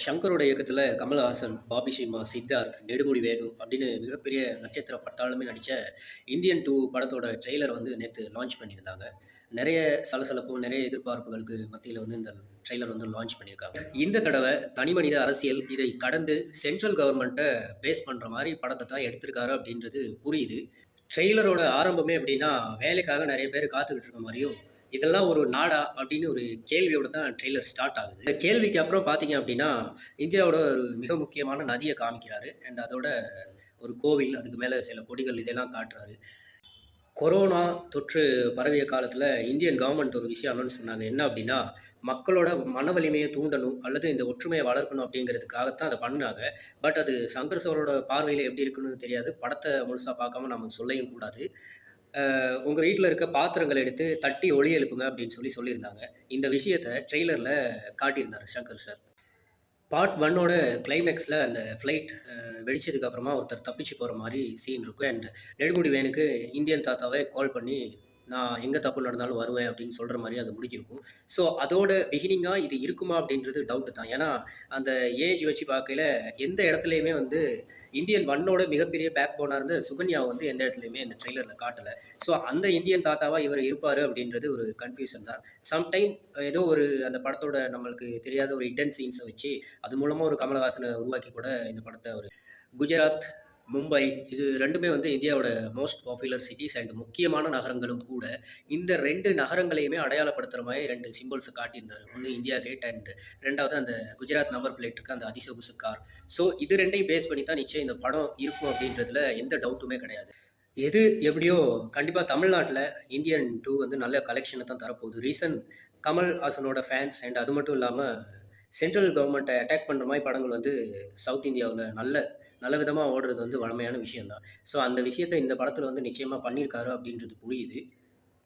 ஷங்கரோட இயக்கத்தில Kamal Haasan, Bobby Simha, Siddharth, Nedumudi வேணு அப்படின்னு மிகப்பெரிய நட்சத்திர பட்டாளமே நடிச்ச இந்தியன் 2 படத்தோட ட்ரெய்லர் வந்து நேத்து லான்ச் பண்ணியிருந்தாங்க. நெறைய சலசலப்பும், நெறைய எதிர்பார்ப்புகளுக்கு மத்தியில வந்து இந்த ட்ரெய்லர் வந்து லான்ச் பண்ணியிருக்காங்க. இந்த தடவ தனிமனித அரசியல் இதை கடந்து சென்ட்ரல் கவர்ன்மெண்ட்ட பேஸ் பண்ற மாரி படத்த தான் எடுத்திருக்காரு அப்படின்றது புரியுது. ட்ரெய்லரோட ஆரம்பமே எப்படின்னா, வேலைக்காக நெறைய பேர் காத்துக்கிட்டு இருக்க மாரியும், இதெல்லாம் ஒரு நாடா? அப்படின்னு ஒரு கேள்வியோட தான் ட்ரெய்லர் ஸ்டார்ட் ஆகுது. இந்த கேள்விக்கு அப்புறம் பார்த்தீங்க அப்படின்னா, இந்தியாவோட ஒரு மிக முக்கியமான நதிய காமிக்கிறாரு. அண்ட் அதோட ஒரு கோவில், அதுக்கு மேல சில கொடிகள் இதெல்லாம் காட்டுறாரு. கொரோனா தொற்று பரவிய காலத்தில இந்தியன் கவர்ன்மெண்ட் ஒரு விஷயம் அனௌன்ஸ் பண்ணாங்க. என்ன அப்படின்னா, மக்களோட மன வலிமைய தூண்டணும், அல்லது இந்த ஒற்றுமைய வளர்க்கணும் அப்படிங்கிறதுக்காக தான் அத பண்ணாங்க. பட் அது சங்கர் சாரோட பார்வையில எப்படி இருக்குன்னு தெரியாது. படத்த முழுசா பார்க்காம நம்ம சொல்லயும் கூடாது. உங்க வீட்ல இருக்க பாத்திரங்கள எடுத்து தட்டி ஒலி எழுப்புங்க அப்படின்னு சொல்லியிருந்தாங்க. இந்த விஷயத்த ட்ரெய்லர்ல காட்டியிருந்தாரு சங்கர் சார். பார்ட் 1 கிளைமேக்ஸ்ல அந்த ஃப்ளைட் வெடிச்சதுக்கு அப்புறமா ஒருத்தர் தப்பிச்சு போற மாரி சீன் இருக்கும். அண்ட் நெடுமுடி வேணுக்கு இந்தியன் தாத்தாவே கால் பண்ணி, "நான் எங்க தப்பு நடந்தாலும் வருவேன்" அப்படின்னு சொல்ற மாரி அது முடிஞ்சிருக்கும். ஸோ அதோட பிகினிங்கா இது இருக்குமா அப்படின்றது டவுட் தான். ஏன்னா, அந்த ஏஜ் வச்சு பார்க்கையில எந்த இடத்துலயுமே வந்து இந்தியன் 1 மிகப்பெரிய பேக் போனா இருந்த சுகன்யாவ வந்து எந்த இடத்துலயுமே இந்த ட்ரெய்லர்ல காட்டல. ஸோ அந்த இந்தியன் தாத்தாவா இவரு இருப்பாரு அப்படின்றது ஒரு கன்ஃப்யூஷன் தான். சம்டைம் ஏதோ ஒரு அந்த படத்தோட நம்மளுக்கு தெரியாத ஒரு ஹிட்டன் சீன்ஸ வச்சு, அது மூலமா ஒரு கமலஹாசன உருவாக்கி கூட இந்த படத்த ஒரு குஜராத், மும்பை இது 2மே வந்து இந்தியாவோட மோஸ்ட் பாப்புலர் சிட்டீஸ் அண்ட் முக்கியமான நகரங்களும் கூட. இந்த 2 நகரங்களையுமே அடையாளப்படுத்துற மாரி 2 சிம்பல்ஸ காட்டியிருந்தாரு. ஒண்ணு இந்தியா கேட் அண்ட் 2வது அந்த குஜராத் நம்பர் பிளேட் இருக்க அந்த அதிசொகுசு கார். ஸோ இது 2யும் பேஸ் பண்ணி தான் நிச்சயம் இந்த படம் இருக்கும் அப்படின்றதுல எந்த டவுட்டுமே கிடையாது. எது எப்படியோ கண்டிப்பா தமிழ்நாட்டுல இந்தியன் 2 வந்து நல்ல கலெக்ஷன தான் தரப்போகுது. ரீசன் கமல்ஹாசனோட ஃபேன்ஸ் அண்ட் அது மட்டும் இல்லாம சென்ட்ரல் கவர்ன்மெண்ட்ட அட்டாக் பண்ற மாரி படங்கள் வந்து சவுத் இந்தியாவுல நல்ல நல்ல விதமா ஓடுறது வந்து வழமையான விஷயம் தான். ஸோ அந்த விஷயத்த இந்த படத்துல வந்து நிச்சயமா பண்ணியிருக்காரு அப்படின்றது புரியுது.